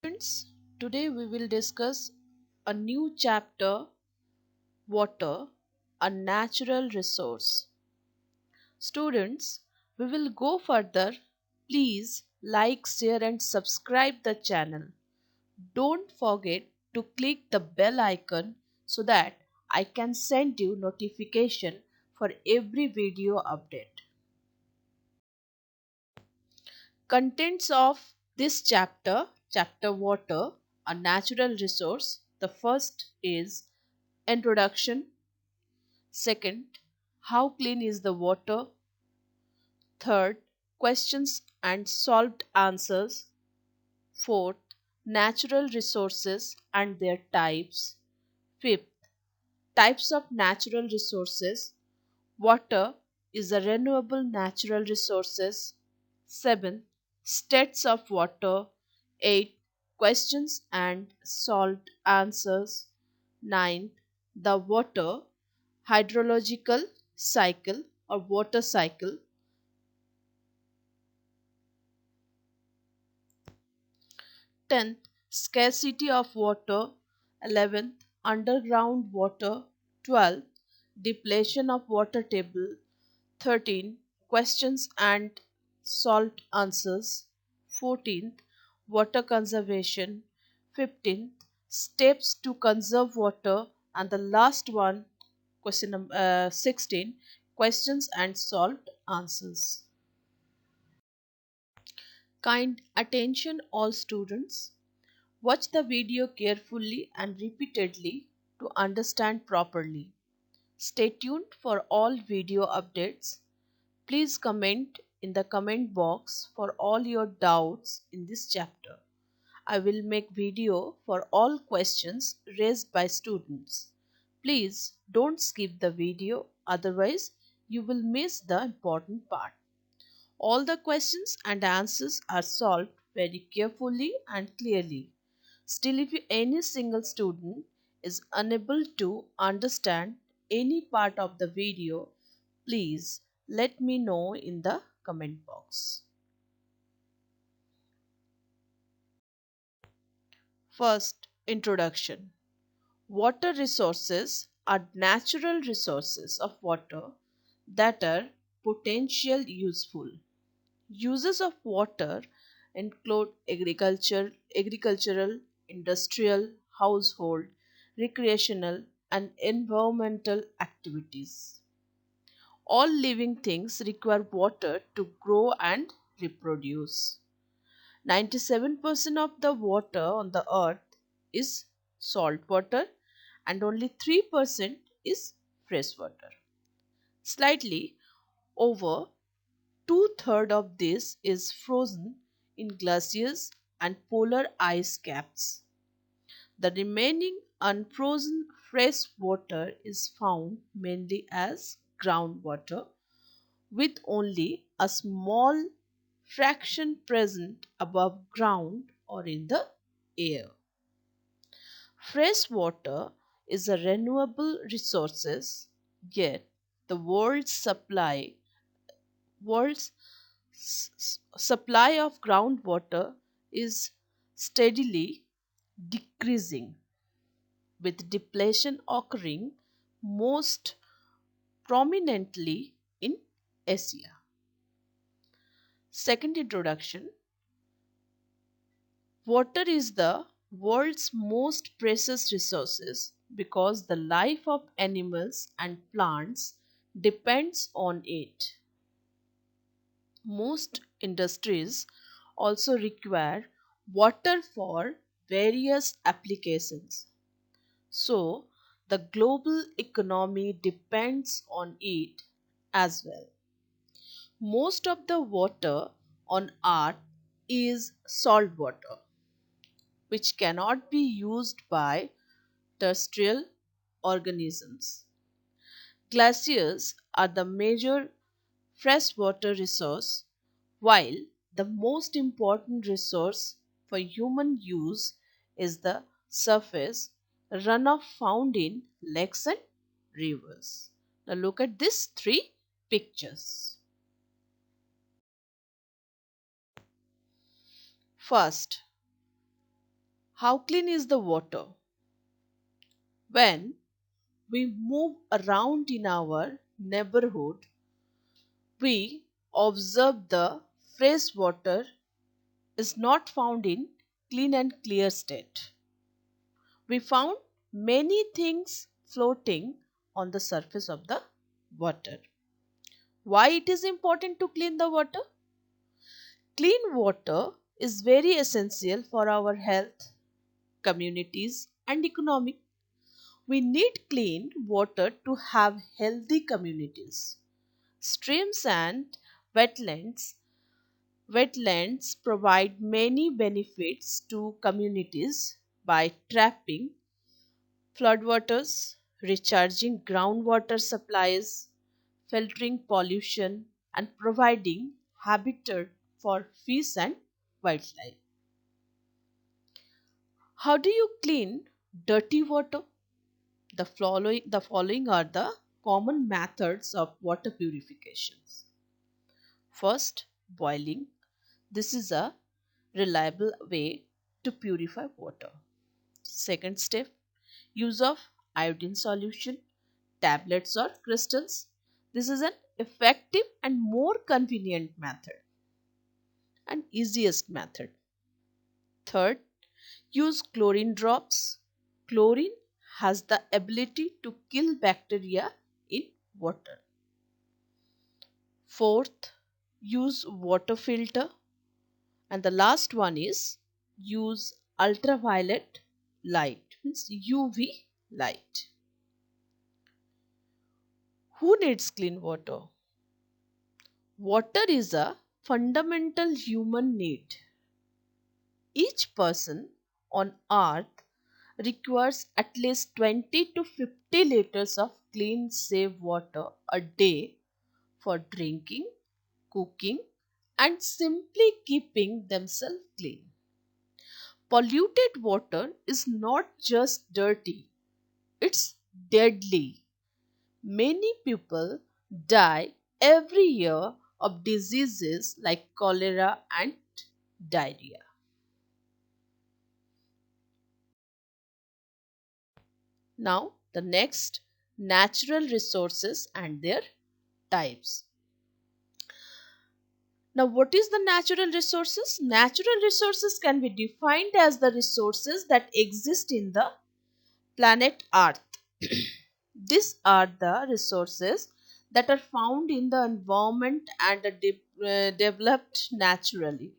Students, today we will discuss a new chapter, water, a natural resource. Students, we will go further. Please like, share and subscribe the channel. Don't forget to click the bell icon so that I can send you notification for every video update. Contents of this chapter water, a natural resource. The first is introduction. Second, how clean is the water? Third, questions and solved answers. Fourth, natural resources and their types. Fifth, types of natural resources. Water is a renewable natural resources. 7. States of water. 8. Questions and solved answers. 9. The water hydrological cycle or water cycle. 10th. Scarcity of water. 11th. Underground water. 12th. Depletion of water table. 13. Questions and solved answers. 14th. Water conservation. 15th. Steps to conserve water. And the last one, question number 16. Questions and solved answers. Kind attention, all students. Watch the video carefully and repeatedly to understand properly. Stay tuned for all video updates. Please comment in the comment box for all your doubts in this chapter. I will make video for all questions raised by students. Please don't skip the video, otherwise you will miss the important part. All the questions and answers are solved very carefully and clearly. Still, if any single student is unable to understand any part of the video, please let me know in the comment box. First, introduction. Water resources are natural resources of water that are potentially useful. Uses of water include agricultural, industrial, household, recreational, and environmental activities. All living things require water to grow and reproduce. 97% of the water on the earth is salt water and only 3% is fresh water. Slightly over two-thirds of this is frozen in glaciers and polar ice caps. The remaining unfrozen fresh water is found mainly as groundwater, with only a small fraction present above ground or in the air. Fresh water is a renewable resource, yet the world's supply of groundwater is steadily decreasing, with depletion occurring most prominently in Asia. Second introduction. Water is the world's most precious resources because the life of animals and plants depends on it. Most industries also require water for various applications. So, the global economy depends on it as well. Most of the water on earth is salt water, which cannot be used by terrestrial organisms. Glaciers are the major freshwater resource, while the most important resource for human use is the surface runoff found in lakes and rivers. Now look at these three pictures. First, How clean is the water? When we move around in our neighborhood, we observe the fresh water is not found in clean and clear state. We found many things floating on the surface of the water. Why it is important to clean the water? Clean water is very essential for our health, communities and economy. We need clean water to have healthy communities. Streams and wetlands wetlands provide many benefits to communities by trapping floodwaters, recharging groundwater supplies, filtering pollution, and providing habitat for fish and wildlife. How do you clean dirty water? The following are the common methods of water purification. First, boiling. This is a reliable way to purify water. Second step, use of iodine solution, tablets or crystals. This is an effective and more convenient method and easiest method. Third, use chlorine drops. Chlorine has the ability to kill bacteria in water. Fourth, use water filter. And the last one is use ultraviolet light, means UV light. Who needs clean water? Water is a fundamental human need. Each person on earth requires at least 20 to 50 liters of clean, safe water a day for drinking, cooking, and simply keeping themselves clean. Polluted water is not just dirty, it's deadly. Many people die every year of diseases like cholera and diarrhea. Now, the next, natural resources and their types. Now, what is the natural resources? Natural resources can be defined as the resources that exist in the planet Earth. These are the resources that are found in the environment and are developed naturally.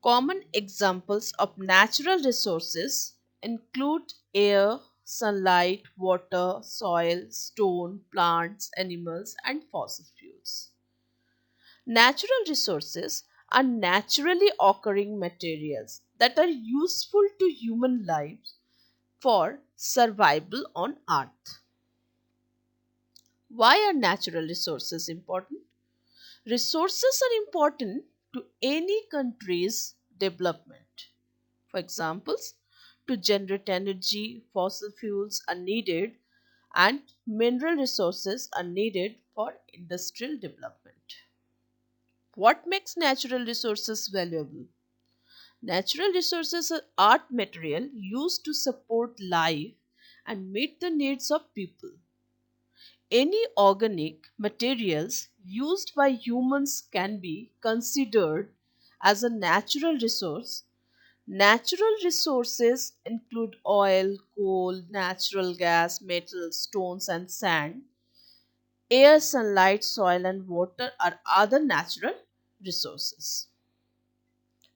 Common examples of natural resources include air, sunlight, water, soil, stone, plants, animals, and fossil fuels. Natural resources are naturally occurring materials that are useful to human lives for survival on Earth. Why are natural resources important? Resources are important to any country's development. For examples, to generate energy, fossil fuels are needed and mineral resources are needed for industrial development. What makes natural resources valuable? Natural resources are art material used to support life and meet the needs of people. Any organic materials used by humans can be considered as a natural resource. Natural resources include oil, coal, natural gas, metals, stones, and sand. Air, sunlight, soil, and water are other natural resources.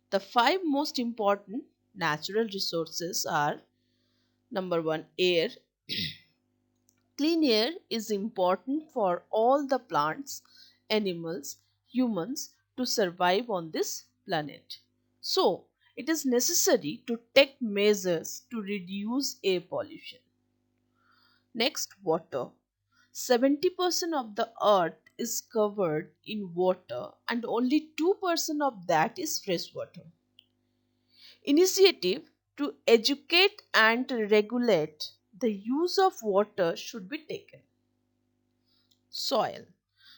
The five most important natural resources are: number one, air. Clean air is important for all the plants, animals, humans to survive on this planet. So, it is necessary to take measures to reduce air pollution. Next, water. 70% of the earth is covered in water and only 2% of that is fresh water. Initiative to educate and regulate the use of water should be taken. Soil.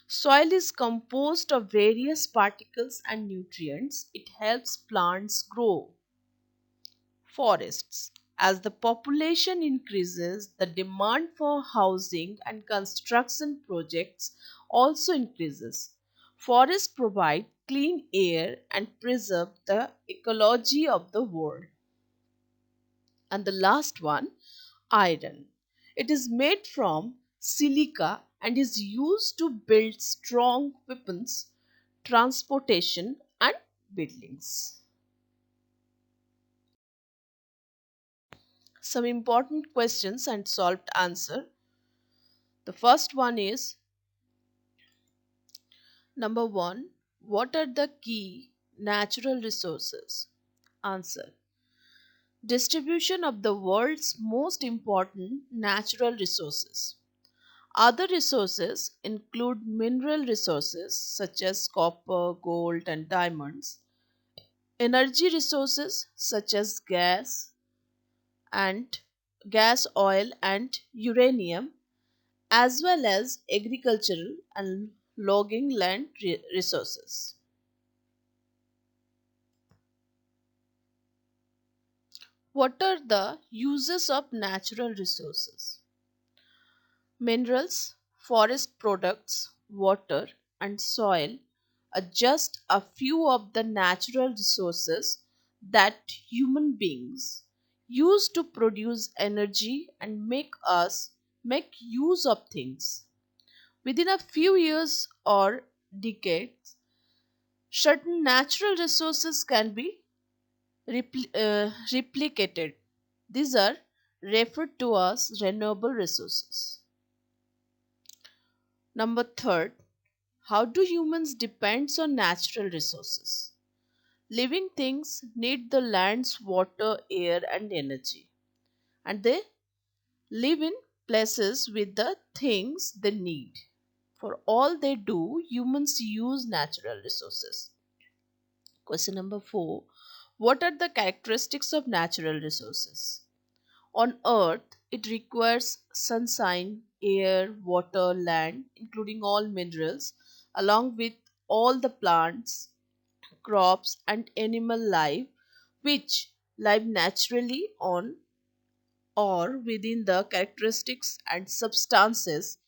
Soil is composed of various particles and nutrients. It helps plants grow. Forests. As the population increases, the demand for housing and construction projects also increases. Forests provide clean air and preserve the ecology of the world. And the last one, iron. It is made from silica and is used to build strong weapons, transportation, and buildings. Some important questions and solved answer. The first one is number 1. What are the key natural resources? Answer. Distribution of the world's most important natural resources. Other resources include mineral resources such as copper, gold, and diamonds, energy resources such as and oil, and uranium, as well as agricultural and logging land resources. What are the uses of natural resources? Minerals, forest products, water, and soil are just a few of the natural resources that human beings use to produce energy and make use of things. Within a few years or decades, certain natural resources can be replicated. These are referred to as renewable resources. Number third, how do humans depend on natural resources? Living things need the land's water, air, and energy, and they live in places with the things they need. For all they do, humans use natural resources. Question number 4. What are the characteristics of natural resources? On Earth, it requires sunshine, air, water, land, including all minerals, along with all the plants, crops, and animal life which live naturally on or within the characteristics and substances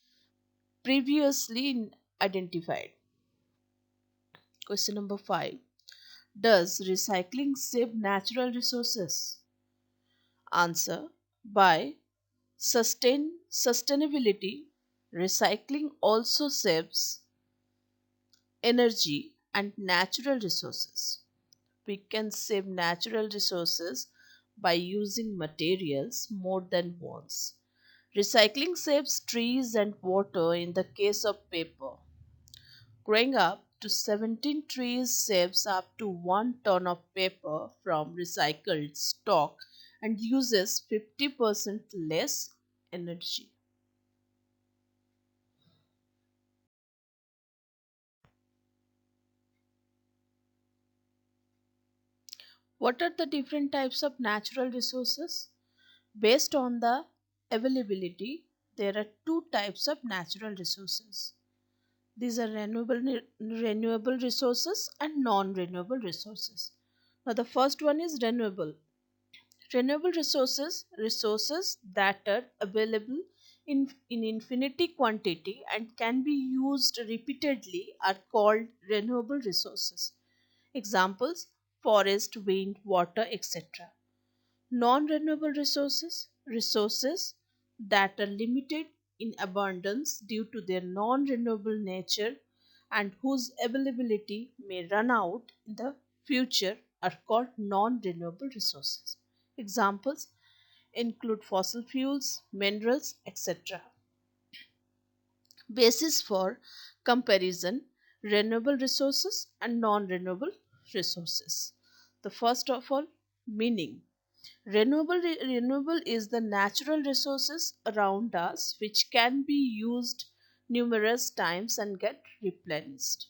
previously identified. Question number 5. Does recycling save natural resources? Answer. By sustainability, recycling also saves energy and natural resources. We can save natural resources by using materials more than once. Recycling saves trees and water in the case of paper. Growing up to 17 trees saves up to 1 ton of paper from recycled stock and uses 50% less energy. What are the different types of natural resources? Based on the availability, there are two types of natural resources. These are renewable resources and non-renewable resources. Now the first one is renewable. Renewable resources that are available in infinity quantity and can be used repeatedly are called renewable resources. Examples: forest, wind, water, etc. Non-renewable resources that are limited in abundance due to their non-renewable nature and whose availability may run out in the future are called non-renewable resources. Examples include fossil fuels, minerals, etc. Basis for comparison: renewable resources and non-renewable resources. The first of all, meaning. Renewable is the natural resources around us which can be used numerous times and get replenished.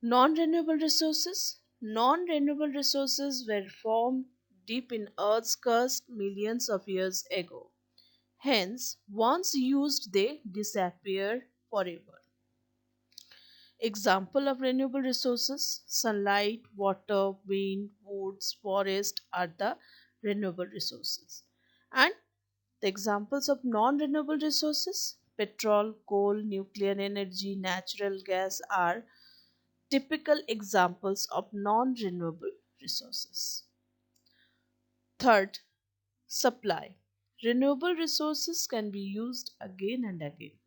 Non-renewable resources were formed deep in Earth's crust millions of years ago. Hence, once used, they disappear forever. Example of renewable resources: sunlight, water, wind, woods, forest are the renewable resources. And the examples of non-renewable resources: petrol, coal, nuclear energy, natural gas are typical examples of non-renewable resources. Third, supply. Renewable resources can be used again and again.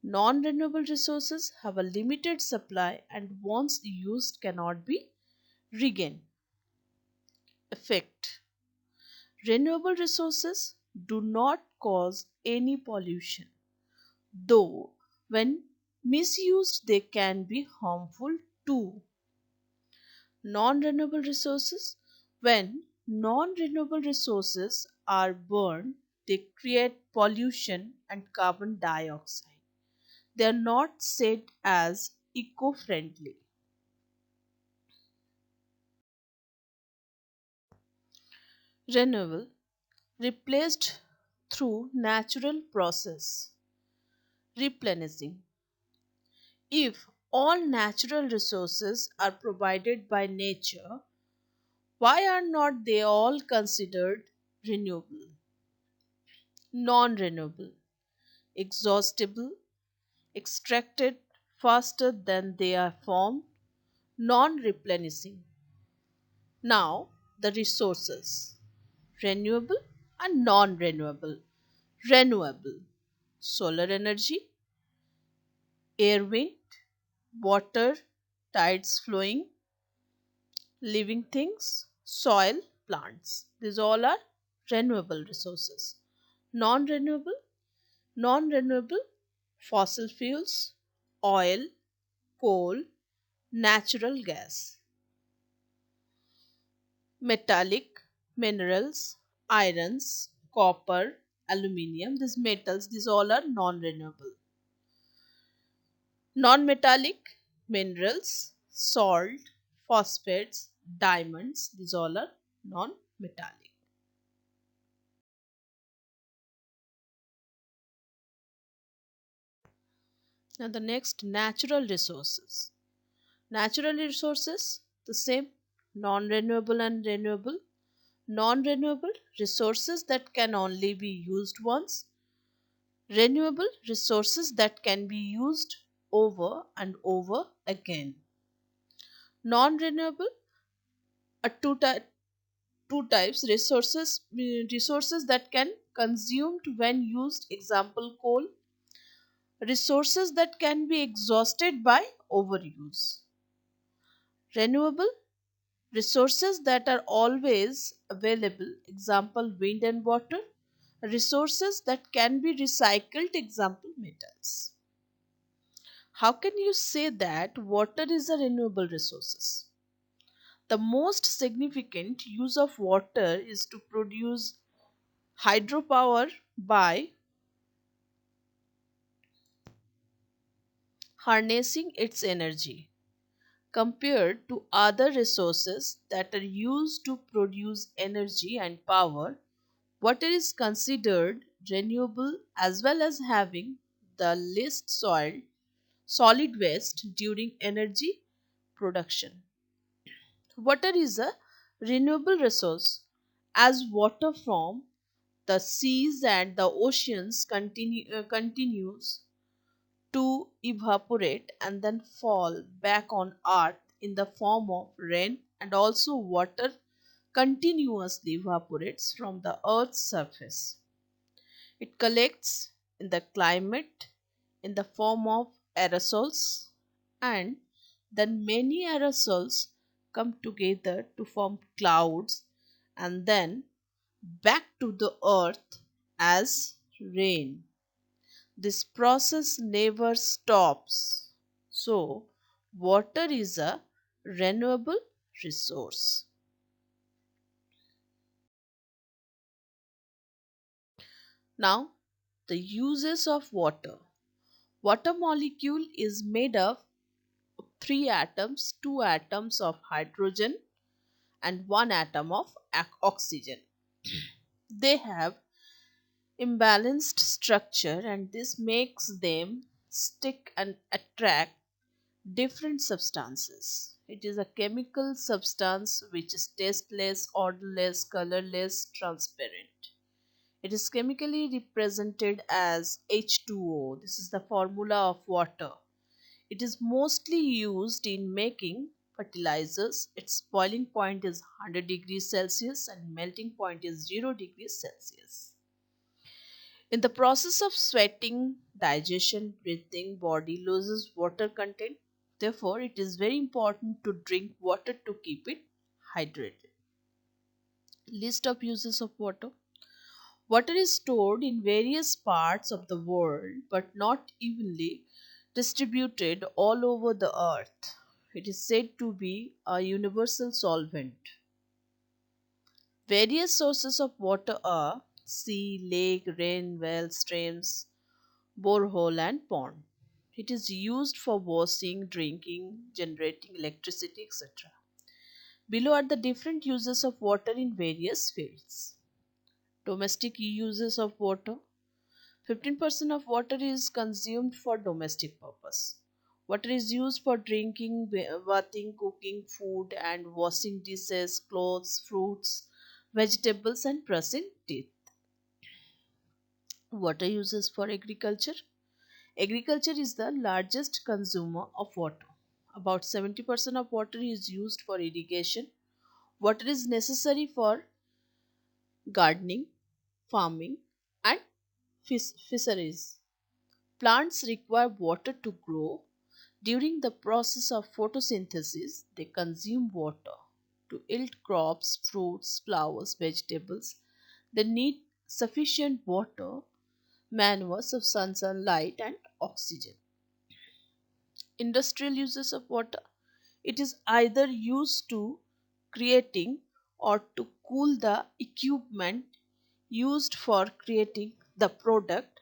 Non renewable resources have a limited supply and once used cannot be regained. Effect: renewable resources do not cause any pollution, though, when misused, they can be harmful too. Non renewable resources: when non renewable resources are burned, they create pollution and carbon dioxide. They are not said as eco friendly. Renewable: replaced through natural process. Replenishing: if all natural resources are provided by nature, why are not they all considered renewable? Non renewable: exhaustible, extracted faster than they are formed, non replenishing. Now, the resources: renewable and non renewable. Renewable: solar energy, air, wind, water, tides flowing, living things, soil, plants. These all are renewable resources. Non renewable: non renewable, fossil fuels, oil, coal, natural gas. Metallic: minerals, irons, copper, aluminium. These metals, these all are non renewable. Non metallic: minerals, salt, phosphates, diamonds. These all are non metallic. Now, the next, natural resources. Natural resources, the same: non renewable and renewable. Non renewable: resources that can only be used once. Renewable: resources that can be used over and over again. Non renewable are two types: resources that can consumed when used, example coal; resources that can be exhausted by overuse. Renewable: resources that are always available, example wind and water; resources that can be recycled, example metals. How can you say that water is a renewable resources? The most significant use of water is to produce hydropower by harnessing its energy. Compared to other resources that are used to produce energy and power, water is considered renewable as well as having the least solid waste during energy production. Water is a renewable resource as water from the seas and the oceans continues to evaporate and then fall back on earth in the form of rain, and also water continuously evaporates from the earth's surface. It collects in the climate in the form of aerosols, and then many aerosols come together to form clouds and then back to the earth as rain. This process never stops. So, water is a renewable resource. Now, the uses of water. Water molecule is made of three atoms: two atoms of hydrogen and one atom of oxygen. They have imbalanced structure and this makes them stick and attract different substances. It is a chemical substance which is tasteless, odorless, colorless, transparent. It is chemically represented as H2O. This is the formula of water. It is mostly used in making fertilizers. Its boiling point is 100 degrees Celsius and melting point is 0 degrees Celsius. In the process of sweating, digestion, breathing, body loses water content. Therefore, it is very important to drink water to keep it hydrated. List of uses of water. Water is stored in various parts of the world but not evenly distributed all over the earth. It is said to be a universal solvent. Various sources of water are sea, lake, rain, well, streams, borehole, and pond. It is used for washing, drinking, generating electricity, etc. Below are the different uses of water in various fields. Domestic uses of water. 15% of water is consumed for domestic purpose. Water is used for drinking, bathing, cooking food, and washing dishes, clothes, fruits, vegetables, and brushing teeth. Water uses for agriculture. Agriculture is the largest consumer of water. About 70% of water is used for irrigation. Water is necessary for gardening, farming, and fisheries. Plants require water to grow. During the process of photosynthesis, they consume water. To yield crops, fruits, flowers, vegetables, they need sufficient water, manures of sunlight, and oxygen. Industrial uses of water. It is either used to creating or to cool the equipment used for creating the product.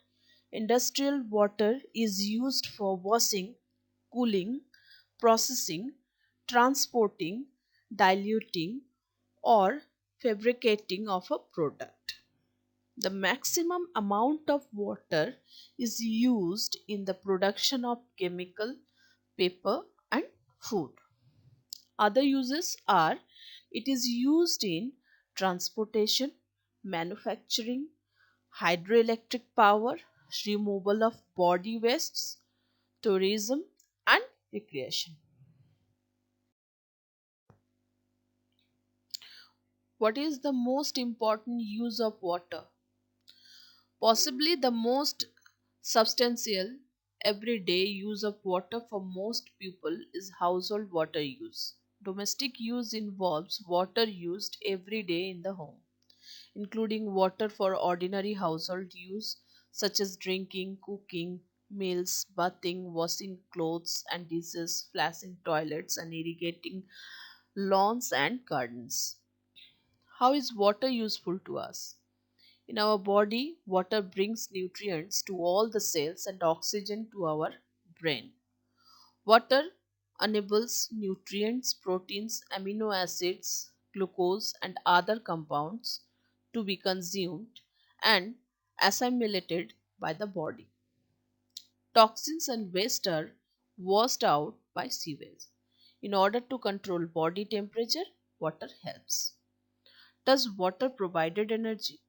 Industrial water is used for washing, cooling, processing, transporting, diluting, or fabricating of a product. The maximum amount of water is used in the production of chemical, paper, and food. Other uses are it is used in transportation, manufacturing, hydroelectric power, removal of body wastes, tourism, and recreation. What is the most important use of water? Possibly the most substantial everyday use of water for most people is household water use. Domestic use involves water used every day in the home, including water for ordinary household use such as drinking, cooking, meals, bathing, washing clothes and dishes, flashing toilets, and irrigating lawns and gardens. How is water useful to us? In our body, water brings nutrients to all the cells and oxygen to our brain. Water enables nutrients, proteins, amino acids, glucose, and other compounds to be consumed and assimilated by the body. Toxins and waste are washed out by sewage. In order to control body temperature, water helps. Does water provided energy?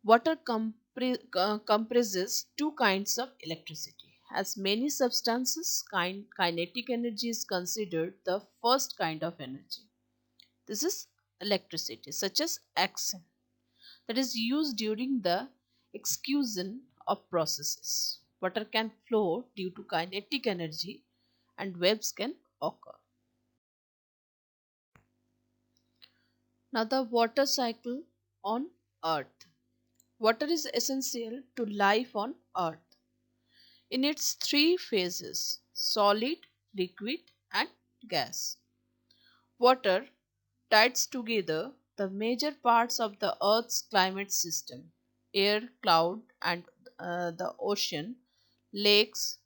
Water comprises two kinds of electricity. As many substances, kinetic energy is considered the first kind of energy. This is electricity, such as action, that is used during the execution of processes. Water can flow due to kinetic energy and waves can occur. Now, the water cycle on Earth. Water is essential to life on Earth in its three phases: solid, liquid, and gas. Water ties together the major parts of the Earth's climate system: air, cloud, and the ocean, lakes,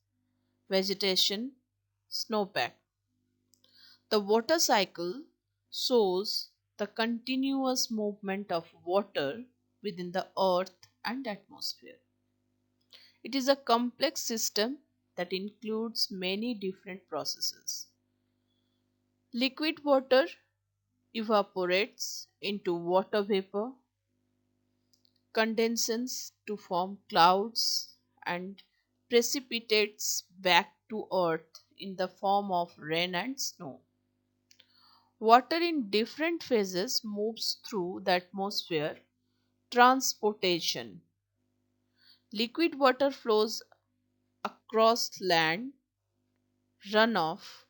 vegetation, snowpack. The water cycle shows the continuous movement of water within the Earth and atmosphere. It is a complex system that includes many different processes. Liquid water evaporates into water vapor, condenses to form clouds, and precipitates back to earth in the form of rain and snow. Water in different phases moves through the atmosphere. Transportation. Liquid water flows across land, runoff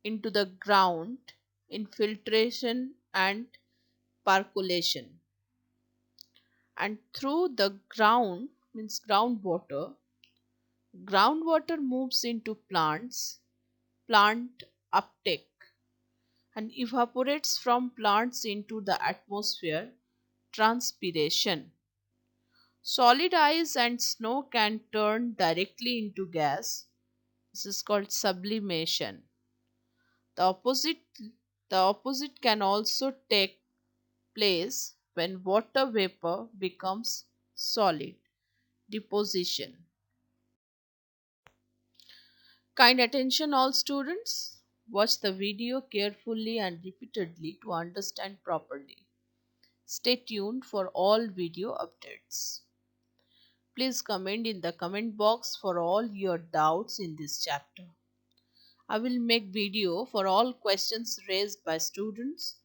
into the ground, infiltration and percolation, and through the ground means groundwater. Groundwater moves into plants, plant uptake, and evaporates from plants into the atmosphere, transpiration. Solid ice and snow can turn directly into gas. This is called sublimation. The opposite the opposite can also take place when water vapor becomes solid, deposition. Kind attention all students. Watch the video carefully and repeatedly to understand properly. Stay tuned for all video updates. Please comment in the comment box for all your doubts in this chapter. I will make video for all questions raised by students.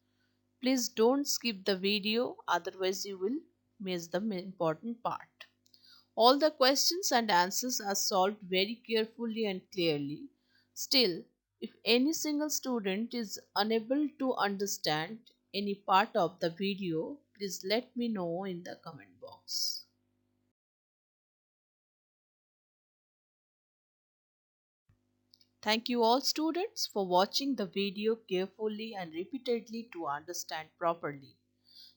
Please don't skip the video, otherwise you will miss the important part. All the questions and answers are solved very carefully and clearly. Still, if any single student is unable to understand any part of the video, please let me know in the comment box. Thank you all students for watching the video carefully and repeatedly to understand properly.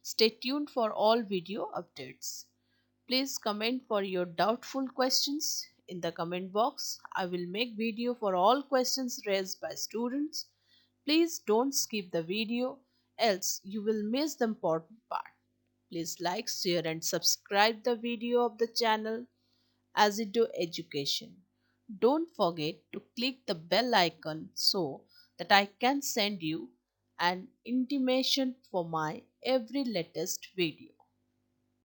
Stay tuned for all video updates. Please comment for your doubtful questions in the comment box. I will make video for all questions raised by students. Please don't skip the video, else you will miss the important part. Please like, share and subscribe the video of the channel Azido Education. Don't forget to click the bell icon so that I can send you an intimation for my every latest video.